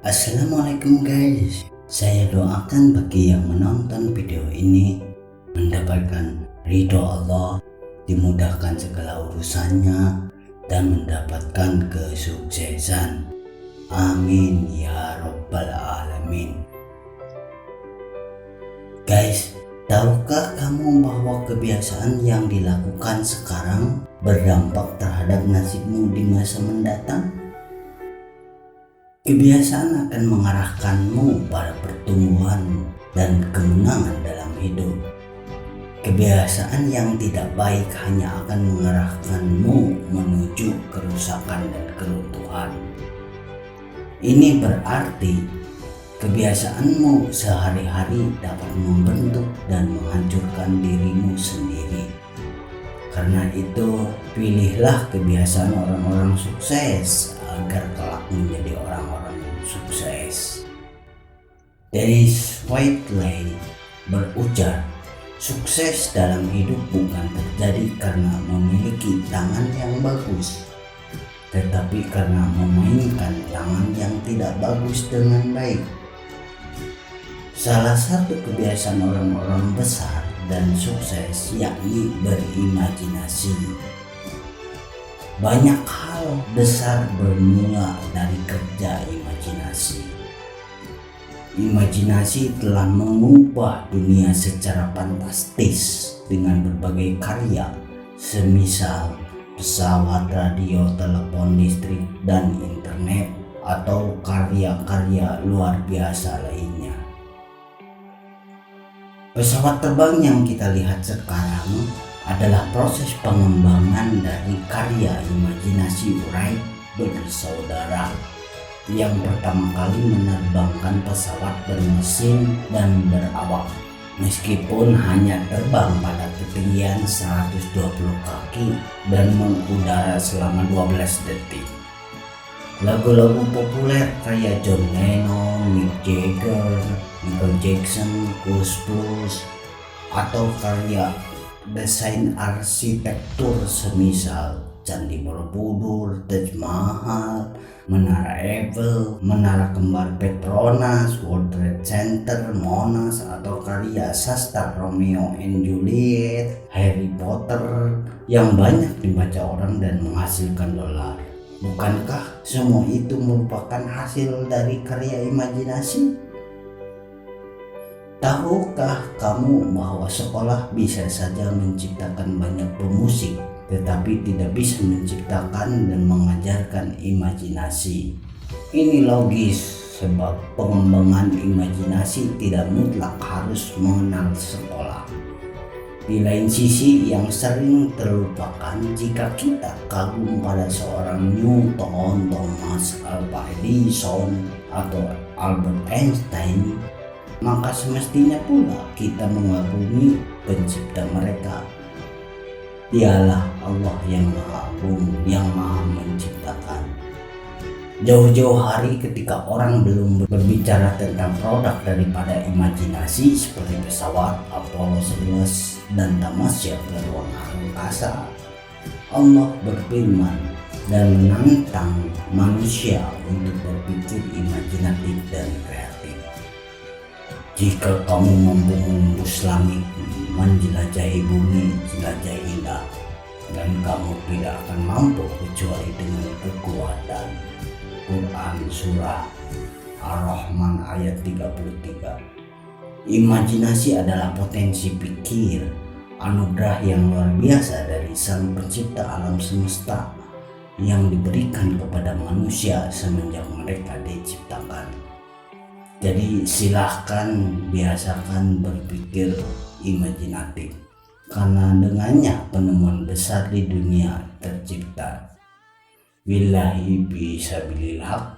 Assalamualaikum guys. Saya doakan bagi yang menonton video ini mendapatkan ridho Allah, dimudahkan segala urusannya, dan mendapatkan kesuksesan. Amin ya Rabbal Alamin. Guys, tahukah kamu bahwa kebiasaan yang dilakukan sekarang berdampak terhadap nasibmu di masa mendatang? Kebiasaan akan mengarahkanmu pada pertumbuhan dan kemenangan dalam hidup. Kebiasaan yang tidak baik hanya akan mengarahkanmu menuju kerusakan dan keruntuhan. Ini berarti kebiasaanmu sehari-hari dapat membentuk dan menghancurkan dirimu sendiri. Karena itu, pilihlah kebiasaan orang-orang sukses agar kelak menjadi orang-orang yang sukses. Dennis Whiteley berujar, sukses dalam hidup bukan terjadi karena memiliki tangan yang bagus, tetapi karena memainkan tangan yang tidak bagus dengan baik. Salah satu kebiasaan orang-orang besar dan sukses yakni berimajinasi. Banyak hal besar bermula dari kerja imajinasi. Imajinasi telah mengubah dunia secara fantastis dengan berbagai karya, semisal pesawat, radio, telepon listrik, dan internet, atau karya-karya luar biasa lainnya. Pesawat terbang yang kita lihat sekarang adalah proses pengembangan dari karya imajinasi Wright bersaudara yang pertama kali menerbangkan pesawat bermesin dan berawak, meskipun hanya terbang pada ketinggian 120 kaki dan mengudara selama 12 detik. Lagu-lagu populer karya John Lennon, Mick Jagger, Michael Jackson, Gus Plus, atau karya desain arsitektur semisal Candi Borobudur, Taj Mahal, Menara Eiffel, Menara Kembar Petronas, World Trade Center, Monas, atau karya sastra Romeo and Juliet, Harry Potter yang banyak dibaca orang dan menghasilkan dolar. Bukankah semua itu merupakan hasil dari karya imajinasi? Tahukah kamu bahwa sekolah bisa saja menciptakan banyak pemusik, tetapi tidak bisa menciptakan dan mengajarkan imajinasi? Ini logis, sebab pengembangan imajinasi tidak mutlak harus mengenal sekolah. Di lain sisi, yang sering terlupakan jika kita kagum pada seorang Newton, Thomas Alva Edison, atau Albert Einstein, maka semestinya pula kita mengagumi pencipta mereka. Dialah Allah yang Maha Agung, yang Maha Menciptakan. Jauh-jauh hari ketika orang belum berbicara tentang produk daripada imajinasi seperti pesawat Apollo 11 dan tamasya ke ruang angkasa, Allah berfirman dan menantang manusia untuk berpikir imajinatif dan kreatif. Jika kamu mampu menembus langit, menjelajahi bumi, jelajahilah, dan kamu tidak akan mampu kecuali dengan kekuatan. Quran Surah Ar-Rahman ayat 33. Imajinasi adalah potensi pikir, anugerah yang luar biasa dari Sang Pencipta alam semesta yang diberikan kepada manusia semenjak mereka diciptakan. Jadi silahkan biasakan berpikir imajinatif, karena dengannya penemuan besar di dunia tercipta. Billahi fisabilillah,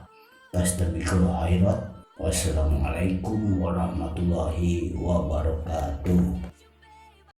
fastabiqul khairat. Wassalamualaikum warahmatullahi wabarakatuh.